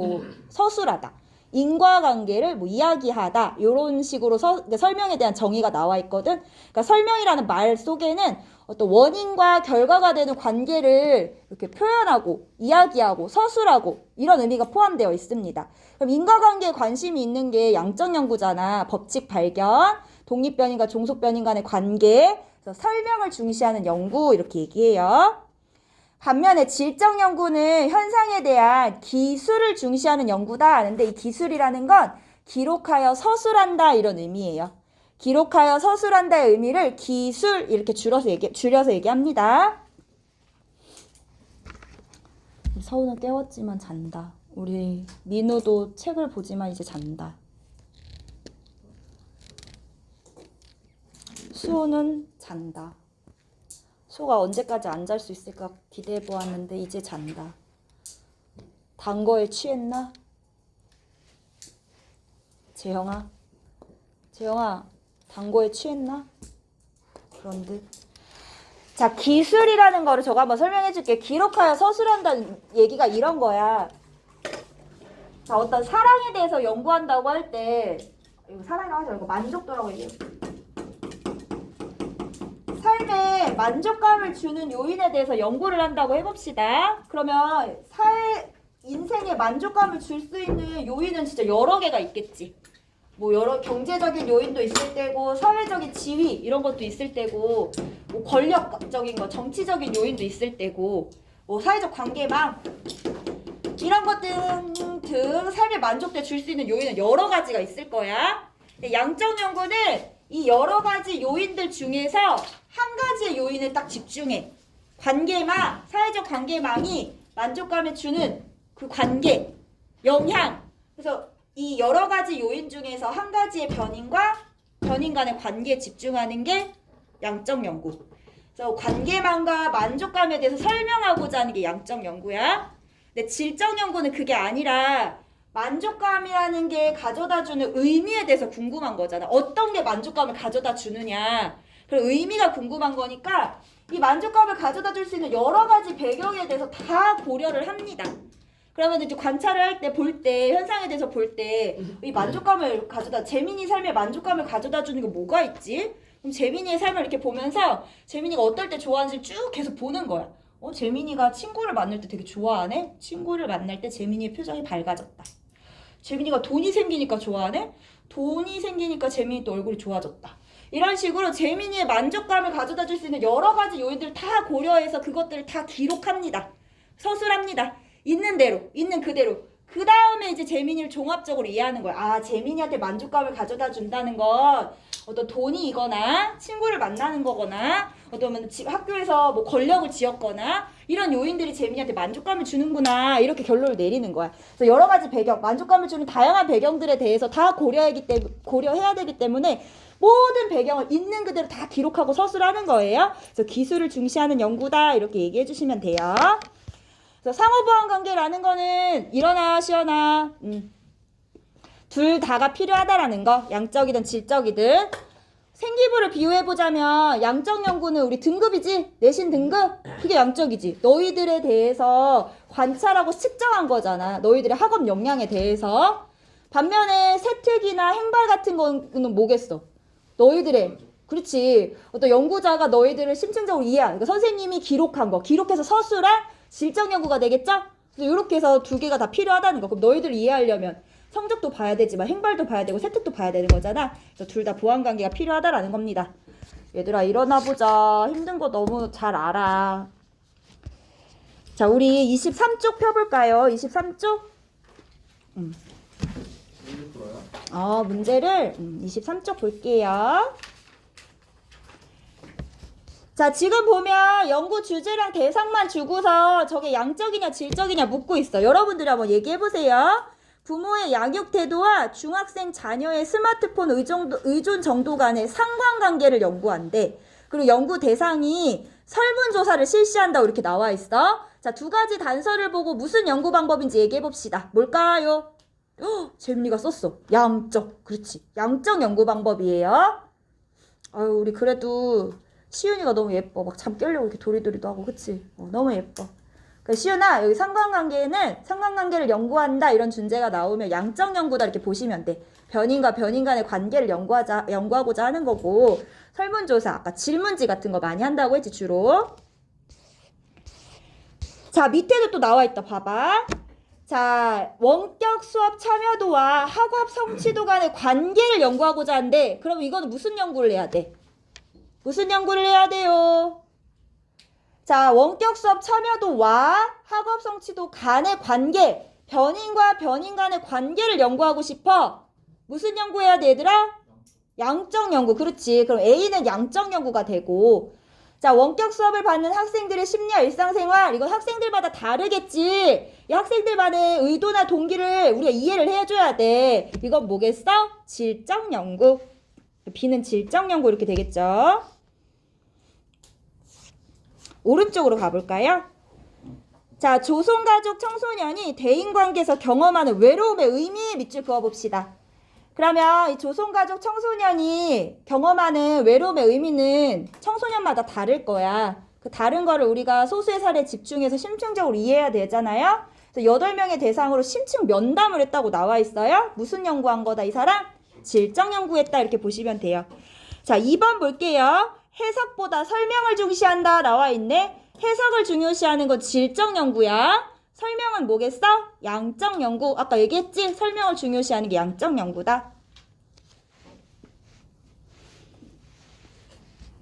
서술하다. 인과관계를 이야기하다. 이런 식으로 설명에 대한 정의가 나와 있거든. 그러니까 설명이라는 말 속에는 어떤 원인과 결과가 되는 관계를 이렇게 표현하고 이야기하고 서술하고 이런 의미가 포함되어 있습니다. 그럼 인과관계에 관심이 있는 게 양적 연구잖아. 법칙 발견, 독립변인과 종속변인 간의 관계, 그래서 설명을 중시하는 연구 이렇게 얘기해요. 반면에 질적 연구는 현상에 대한 기술을 중시하는 연구다 하는데 이 기술이라는 건 기록하여 서술한다 이런 의미예요. 기록하여 서술한다의 의미를 기술 이렇게 줄여서 얘기합니다. 서우는 깨웠지만 잔다. 우리 민우도 책을 보지만 이제 잔다. 수호는 잔다. 수호가 언제까지 안 잘 수 있을까 기대해 보았는데 이제 잔다. 단 거에 취했나? 재영아, 단 거에 취했나? 그런 듯. 자, 기술이라는 거를 저거 한번 설명해 줄게. 기록하여 서술한다는 얘기가 이런 거야. 자, 어떤 사랑에 대해서 연구한다고 할 때, 이거 사랑이라고 하지 말고 만족도라고 얘기해. 삶에 만족감을 주는 요인에 대해서 연구를 한다고 해봅시다. 그러면 인생에 만족감을 줄 수 있는 요인은 진짜 여러 개가 있겠지. 뭐 여러 경제적인 요인도 있을 때고, 사회적인 지위 이런 것도 있을 때고, 뭐 권력적인 거, 정치적인 요인도 있을 때고, 뭐 사회적 관계망 이런 것들 등 삶의 만족도에 줄 수 있는 요인은 여러 가지가 있을 거야. 양적 연구는 이 여러 가지 요인들 중에서 한 가지의 요인을 딱 집중해. 관계망, 사회적 관계망이 만족감을 주는 그 관계, 영향. 그래서 이 여러 가지 요인 중에서 한 가지의 변인과 변인 간의 관계에 집중하는 게 양적 연구. 그래서 관계망과 만족감에 대해서 설명하고자 하는 게 양적 연구야. 근데 질적 연구는 그게 아니라 만족감이라는 게 가져다주는 의미에 대해서 궁금한 거잖아. 어떤 게 만족감을 가져다 주느냐. 그리고 의미가 궁금한 거니까 이 만족감을 가져다 줄 수 있는 여러 가지 배경에 대해서 다 고려를 합니다. 그러면 이제 관찰을 할 때, 볼 때, 현상에 대해서 볼 때 이 만족감을 재민이 삶의 만족감을 가져다 주는 게 뭐가 있지? 그럼 재민이의 삶을 이렇게 보면서 재민이가 어떨 때 좋아하는지 쭉 계속 보는 거야. 재민이가 친구를 만날 때 되게 좋아하네? 친구를 만날 때 재민이의 표정이 밝아졌다. 재민이가 돈이 생기니까 좋아하네? 돈이 생기니까 재민이 또 얼굴이 좋아졌다. 이런 식으로 재민이의 만족감을 가져다 줄 수 있는 여러 가지 요인들을 다 고려해서 그것들을 다 기록합니다. 서술합니다. 있는 대로, 있는 그대로. 그 다음에 이제 재민이를 종합적으로 이해하는 거야. 아, 재민이한테 만족감을 가져다 준다는 건 어떤 돈이거나 친구를 만나는 거거나 어떤 학교에서 뭐 권력을 쥐었거나 이런 요인들이 재민이한테 만족감을 주는구나, 이렇게 결론을 내리는 거야. 그래서 여러 가지 배경, 만족감을 주는 다양한 배경들에 대해서 다 고려해야 되기 때문에 모든 배경을 있는 그대로 다 기록하고 서술하는 거예요. 그래서 기술을 중시하는 연구다, 이렇게 얘기해 주시면 돼요. 그래서 상호보완 관계라는 거는 일어나 쉬어나 둘 다가 필요하다라는 거. 양적이든 질적이든. 생기부를 비유해보자면 양적 연구는 우리 등급이지? 내신 등급? 그게 양적이지. 너희들에 대해서 관찰하고 측정한 거잖아. 너희들의 학업 역량에 대해서. 반면에 세특이나 행발 같은 거는 뭐겠어? 너희들의, 그렇지, 어떤 연구자가 너희들을 심층적으로 이해한, 그러니까 선생님이 기록한 거, 기록해서 서술한 질적 연구가 되겠죠? 그래서 이렇게 해서 두 개가 다 필요하다는 거. 그럼 너희들을 이해하려면 성적도 봐야 되지만 행발도 봐야 되고 세특도 봐야 되는 거잖아. 그래서 둘 다 보완관계가 필요하다라는 겁니다. 얘들아, 일어나보자. 힘든 거 너무 잘 알아. 자, 우리 23쪽 펴볼까요? 23쪽? 문제를 23쪽 볼게요. 자, 지금 보면 연구 주제랑 대상만 주고서 저게 양적이냐 질적이냐 묻고 있어. 여러분들이 한번 얘기해보세요. 부모의 양육 태도와 중학생 자녀의 스마트폰 의존 정도 간의 상관관계를 연구한대. 그리고 연구 대상이 설문조사를 실시한다고 이렇게 나와 있어. 자, 두 가지 단서를 보고 무슨 연구 방법인지 얘기해봅시다. 뭘까요? 재민이가 썼어. 양적. 그렇지. 양적 연구 방법이에요. 아유, 우리 그래도 시윤이가 너무 예뻐. 막 잠 깨려고 이렇게 도리도리도 하고, 그치? 너무 예뻐. 그러니까 시윤아, 여기 상관관계를 연구한다 이런 준제가 나오면 양적 연구다 이렇게 보시면 돼. 변인과 변인 간의 관계를 연구하고자 하는 거고, 설문조사, 아까 질문지 같은 거 많이 한다고 했지, 주로. 자, 밑에도 또 나와 있다. 봐봐. 자, 원격 수업 참여도와 학업 성취도 간의 관계를 연구하고자 하는데, 그럼 이거는 무슨 연구를 해야 돼? 무슨 연구를 해야 돼요? 자, 원격 수업 참여도와 학업 성취도 간의 관계, 변인과 변인 간의 관계를 연구하고 싶어. 무슨 연구해야 돼, 얘들아? 양적 연구. 그렇지. 그럼 A는 양적 연구가 되고. 자, 원격 수업을 받는 학생들의 심리와 일상생활. 이건 학생들마다 다르겠지. 이 학생들만의 의도나 동기를 우리가 이해를 해줘야 돼. 이건 뭐겠어? 질적 연구. B는 질적 연구 이렇게 되겠죠. 오른쪽으로 가볼까요? 자, 조손가족 청소년이 대인관계에서 경험하는 외로움의 의미 밑줄 그어봅시다. 그러면 이 조손가족 청소년이 경험하는 외로움의 의미는 청소년마다 다를 거야. 그 다른 거를 우리가 소수의 사례에 집중해서 심층적으로 이해해야 되잖아요. 그래서 8명의 대상으로 심층 면담을 했다고 나와 있어요. 무슨 연구한 거다 이 사람? 질적 연구했다 이렇게 보시면 돼요. 자, 2번 볼게요. 해석보다 설명을 중시한다 나와 있네. 해석을 중요시하는 건 질적 연구야. 설명은 뭐겠어? 양적 연구. 아까 얘기했지? 설명을 중요시하는 게 양적 연구다.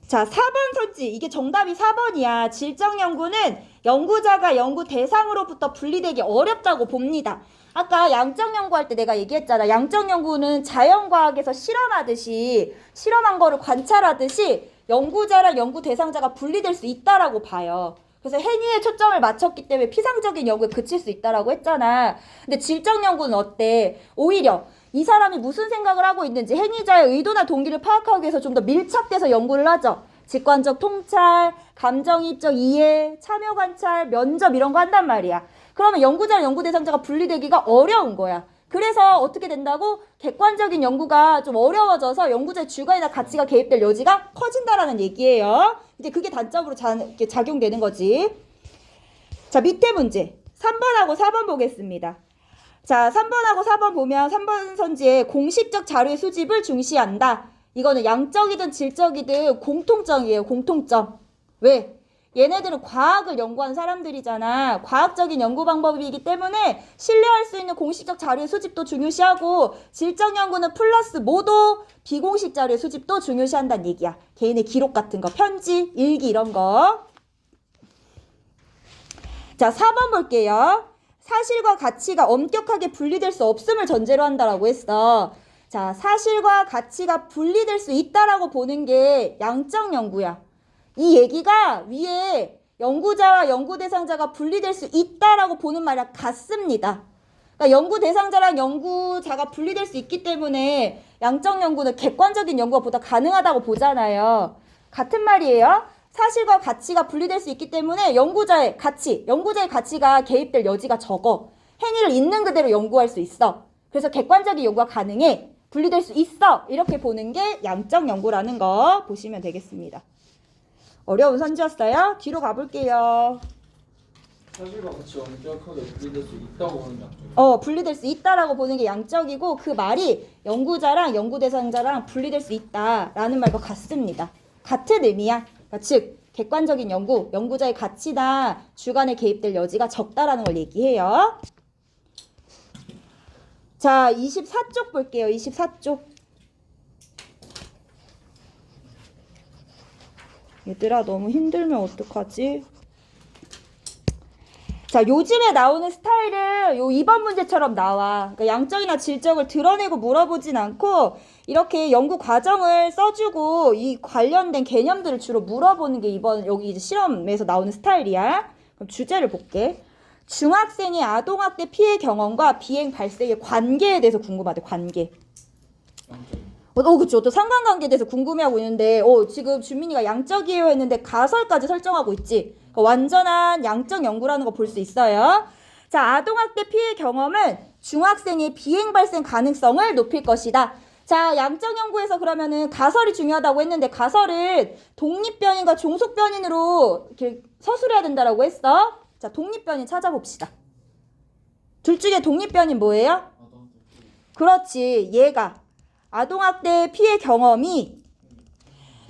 자, 4번 선지. 이게 정답이 4번이야. 질적 연구는 연구자가 연구 대상으로부터 분리되기 어렵다고 봅니다. 아까 양적 연구할 때 내가 얘기했잖아. 양적 연구는 자연과학에서 실험하듯이 실험한 거를 관찰하듯이 연구자랑 연구 대상자가 분리될 수 있다라고 봐요. 그래서 행위에 초점을 맞췄기 때문에 피상적인 연구에 그칠 수 있다라고 했잖아. 근데 질적 연구는 어때? 오히려 이 사람이 무슨 생각을 하고 있는지 행위자의 의도나 동기를 파악하기 위해서 좀 더 밀착돼서 연구를 하죠. 직관적 통찰, 감정이입적 이해, 참여 관찰, 면접 이런 거 한단 말이야. 그러면 연구자랑 연구 대상자가 분리되기가 어려운 거야. 그래서 어떻게 된다고? 객관적인 연구가 좀 어려워져서 연구자의 주관이나 가치가 개입될 여지가 커진다라는 얘기예요. 이제 그게 단점으로 작용되는 거지. 자, 밑에 문제 3번하고 4번 보겠습니다. 자, 3번하고 4번 보면 3번 선지에 공식적 자료의 수집을 중시한다. 이거는 양적이든 질적이든 공통점이에요. 공통점. 왜? 얘네들은 과학을 연구한 사람들이잖아. 과학적인 연구 방법이기 때문에 신뢰할 수 있는 공식적 자료의 수집도 중요시하고 질적 연구는 플러스 모도 비공식 자료의 수집도 중요시한다는 얘기야. 개인의 기록 같은 거, 편지, 일기 이런 거. 자, 4번 볼게요. 사실과 가치가 엄격하게 분리될 수 없음을 전제로 한다라고 했어. 자, 사실과 가치가 분리될 수 있다라고 보는 게 양적 연구야. 이 얘기가 위에 연구자와 연구 대상자가 분리될 수 있다라고 보는 말이랑 같습니다. 그러니까 연구 대상자랑 연구자가 분리될 수 있기 때문에 양적 연구는 객관적인 연구가 보다 가능하다고 보잖아요. 같은 말이에요. 사실과 가치가 분리될 수 있기 때문에 연구자의 가치가 개입될 여지가 적어. 행위를 있는 그대로 연구할 수 있어. 그래서 객관적인 연구가 가능해. 분리될 수 있어. 이렇게 보는 게 양적 연구라는 거 보시면 되겠습니다. 어려운 선지였어요? 뒤로 가볼게요. 사실과 같이 엄격하게 분리될 수 있다고 하는 양쪽. 분리될 수 있다라고 보는 게 양적이고 그 말이 연구자랑 연구 대상자랑 분리될 수 있다라는 말과 같습니다. 같은 의미야. 그러니까 즉 객관적인 연구자의 가치나 주관에 개입될 여지가 적다라는 걸 얘기해요. 자, 24쪽 볼게요. 24쪽. 얘들아 너무 힘들면 어떡하지? 자, 요즘에 나오는 스타일은 요 2번 문제처럼 나와. 그러니까 양적이나 질적을 드러내고 물어보진 않고 이렇게 연구 과정을 써주고 이 관련된 개념들을 주로 물어보는 게 이번 여기 이제 실험에서 나오는 스타일이야. 그럼 주제를 볼게. 중학생의 아동학대 피해 경험과 비행 발생의 관계에 대해서 궁금하대. 관계. 그쵸. 또 상관관계에 대해서 궁금해하고 있는데, 지금 준민이가 양적이에요 했는데 가설까지 설정하고 있지. 그러니까 완전한 양적 연구라는 거 볼 수 있어요. 자, 아동학대 피해 경험은 중학생의 비행 발생 가능성을 높일 것이다. 자, 양적 연구에서 그러면은 가설이 중요하다고 했는데 가설은 독립변인과 종속변인으로 이렇게 서술해야 된다라고 했어. 자, 독립변인 찾아봅시다. 둘 중에 독립변인 뭐예요? 그렇지, 얘가. 아동학대 피해 경험이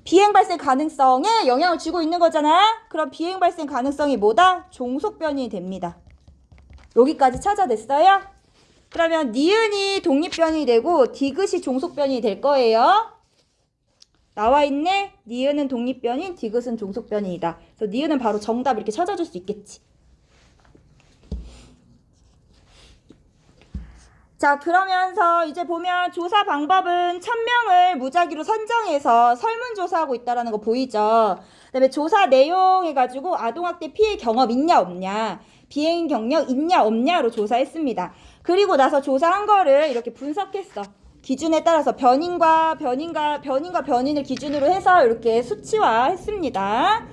비행 발생 가능성에 영향을 주고 있는 거잖아. 그럼 비행 발생 가능성이 뭐다? 종속변인이 됩니다. 여기까지 찾아냈어요? 그러면 니은이 독립변인이 되고 디귿이 종속변인이 될 거예요. 나와 있네. 니은은 독립변인, 디귿은 종속변인이다. 그래서 니은은 바로 정답 이렇게 찾아줄 수 있겠지. 자, 그러면서 이제 보면 조사 방법은 1000명을 무작위로 선정해서 설문조사하고 있다는 거 보이죠? 그 다음에 조사 내용 해가지고 아동학대 피해 경험 있냐 없냐, 비행 경력 있냐 없냐로 조사했습니다. 그리고 나서 조사한 거를 이렇게 분석했어. 기준에 따라서 변인과 변인을 기준으로 해서 이렇게 수치화했습니다.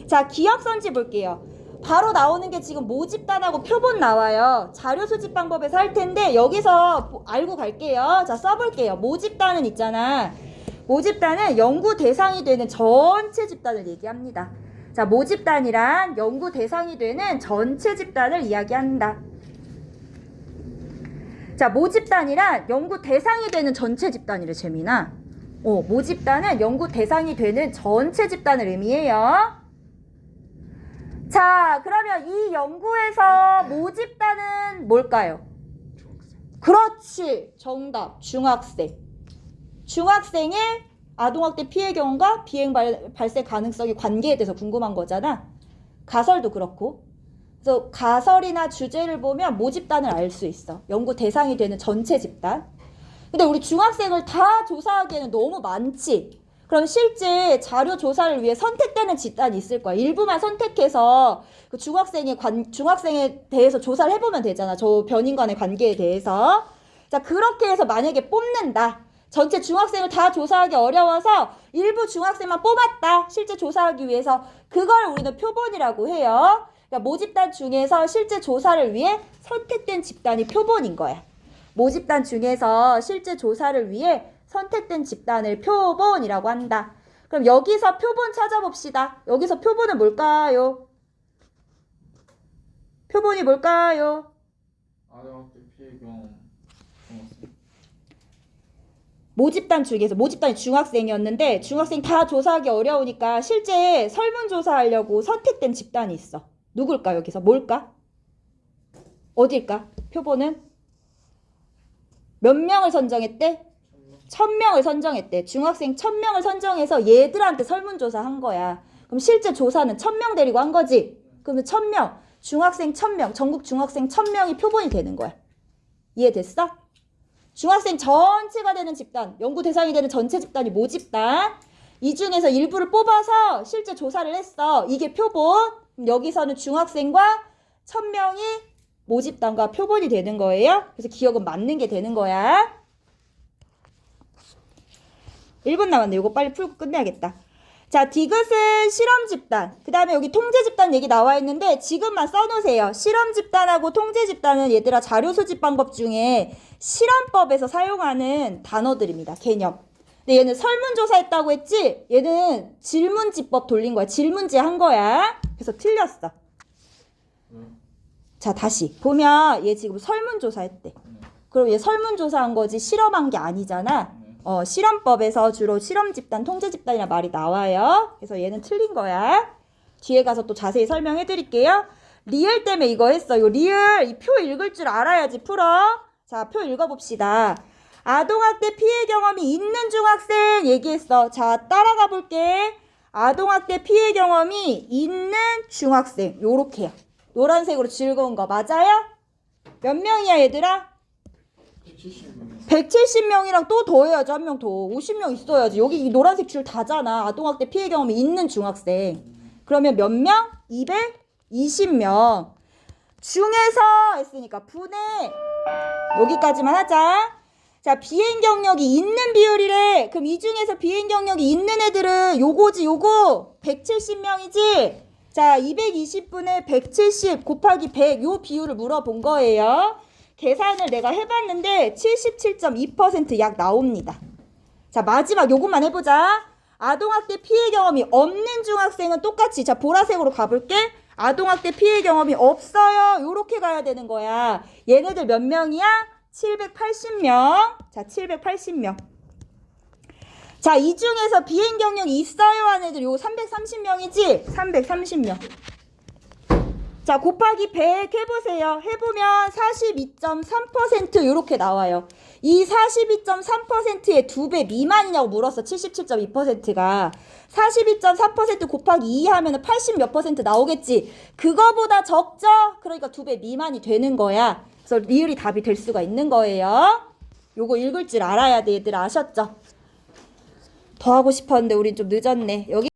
자, 기억선지 볼게요. 바로 나오는 게 지금 모집단하고 표본 나와요. 자료 수집 방법에서 할 텐데 여기서 알고 갈게요. 자, 써볼게요. 모집단은 있잖아. 모집단은 연구 대상이 되는 전체 집단을 얘기합니다. 자, 모집단이란 연구 대상이 되는 전체 집단을 이야기한다. 자, 모집단이란 연구 대상이 되는 전체 집단이래, 재민아. 모집단은 연구 대상이 되는 전체 집단을 의미해요. 자, 그러면 이 연구에서 모집단은 뭘까요? 중학생. 그렇지, 정답. 중학생. 중학생의 아동학대 피해 경험과 비행 발생 가능성의 관계에 대해서 궁금한 거잖아. 가설도 그렇고. 그래서 가설이나 주제를 보면 모집단을 알 수 있어. 연구 대상이 되는 전체 집단. 근데 우리 중학생을 다 조사하기에는 너무 많지. 그럼 실제 자료 조사를 위해 선택되는 집단이 있을 거야. 일부만 선택해서 그 중학생에 대해서 조사를 해보면 되잖아. 저 변인 간의 관계에 대해서. 자, 그렇게 해서 만약에 뽑는다. 전체 중학생을 다 조사하기 어려워서 일부 중학생만 뽑았다. 실제 조사하기 위해서. 그걸 우리는 표본이라고 해요. 그러니까 모집단 중에서 실제 조사를 위해 선택된 집단이 표본인 거야. 모집단 중에서 실제 조사를 위해 선택된 집단을 표본이라고 한다. 그럼 여기서 표본 찾아봅시다. 여기서 표본은 뭘까요? 표본이 뭘까요? 아동학대 피해 경험. 모집단 중에서 모집단이 중학생이었는데 중학생 다 조사하기 어려우니까 실제 설문조사하려고 선택된 집단이 있어. 누굴까 여기서? 뭘까? 어딜까? 표본은? 몇 명을 선정했대? 1000명을 선정했대. 중학생 1000명을 선정해서 얘들한테 설문조사 한 거야. 그럼 실제 조사는 1000명 데리고 한 거지? 그러면 1000명, 중학생 1000명, 전국 중학생 1000명이 표본이 되는 거야. 이해됐어? 중학생 전체가 되는 집단, 연구 대상이 되는 전체 집단이 모집단. 이 중에서 일부를 뽑아서 실제 조사를 했어. 이게 표본. 여기서는 중학생과 1000명이 모집단과 표본이 되는 거예요. 그래서 기억은 맞는 게 되는 거야. 1분 남았네. 이거 빨리 풀고 끝내야겠다. 자, 디귿은 실험 집단. 그 다음에 여기 통제 집단 얘기 나와 있는데 지금만 써놓으세요. 실험 집단하고 통제 집단은 얘들아 자료 수집 방법 중에 실험법에서 사용하는 단어들입니다. 개념. 근데 얘는 설문조사 했다고 했지? 얘는 질문지법 돌린 거야. 질문지 한 거야. 그래서 틀렸어. 자, 다시 보면 얘 지금 설문조사 했대. 그럼 얘 설문조사 한 거지 실험한 게 아니잖아. 실험법에서 주로 실험 집단, 통제 집단이라는 말이 나와요. 그래서 얘는 틀린 거야. 뒤에 가서 또 자세히 설명해 드릴게요. 리을 때문에 이거 했어. 이거 리을, 이 표 읽을 줄 알아야지 풀어. 자, 표 읽어봅시다. 아동학대 피해 경험이 있는 중학생 얘기했어. 자, 따라가 볼게. 아동학대 피해 경험이 있는 중학생. 요렇게요. 노란색으로 즐거운 거 맞아요? 몇 명이야 얘들아? 170명. 170명이랑 또 더해야지. 한 명 더. 50명 있어야지. 여기 이 노란색 줄 다잖아. 아동학대 피해 경험이 있는 중학생. 그러면 몇 명? 220명. 중에서 했으니까 분해. 여기까지만 하자. 자, 비행 경력이 있는 비율이래. 그럼 이 중에서 비행 경력이 있는 애들은 요거지, 요거. 170명이지. 자, 220분의 170 곱하기 100 요 비율을 물어본 거예요. 계산을 내가 해봤는데 77.2% 약 나옵니다. 자, 마지막 요것만 해보자. 아동학대 피해 경험이 없는 중학생은 똑같이. 자, 보라색으로 가볼게. 아동학대 피해 경험이 없어요. 요렇게 가야 되는 거야. 얘네들 몇 명이야? 780명. 자, 780명. 자, 이 중에서 비행 경력이 있어요 하는 애들 요거 330명이지? 330명. 자, 곱하기 100 해보세요. 해보면 42.3% 요렇게 나와요. 이 42.3%의 2배 미만이냐고 물었어. 77.2%가. 42.3% 곱하기 2 하면 80 몇 % 나오겠지. 그거보다 적죠? 그러니까 2배 미만이 되는 거야. 그래서 리을이 답이 될 수가 있는 거예요. 요거 읽을 줄 알아야 돼 얘들아. 아셨죠? 더 하고 싶었는데 우린 좀 늦었네. 여기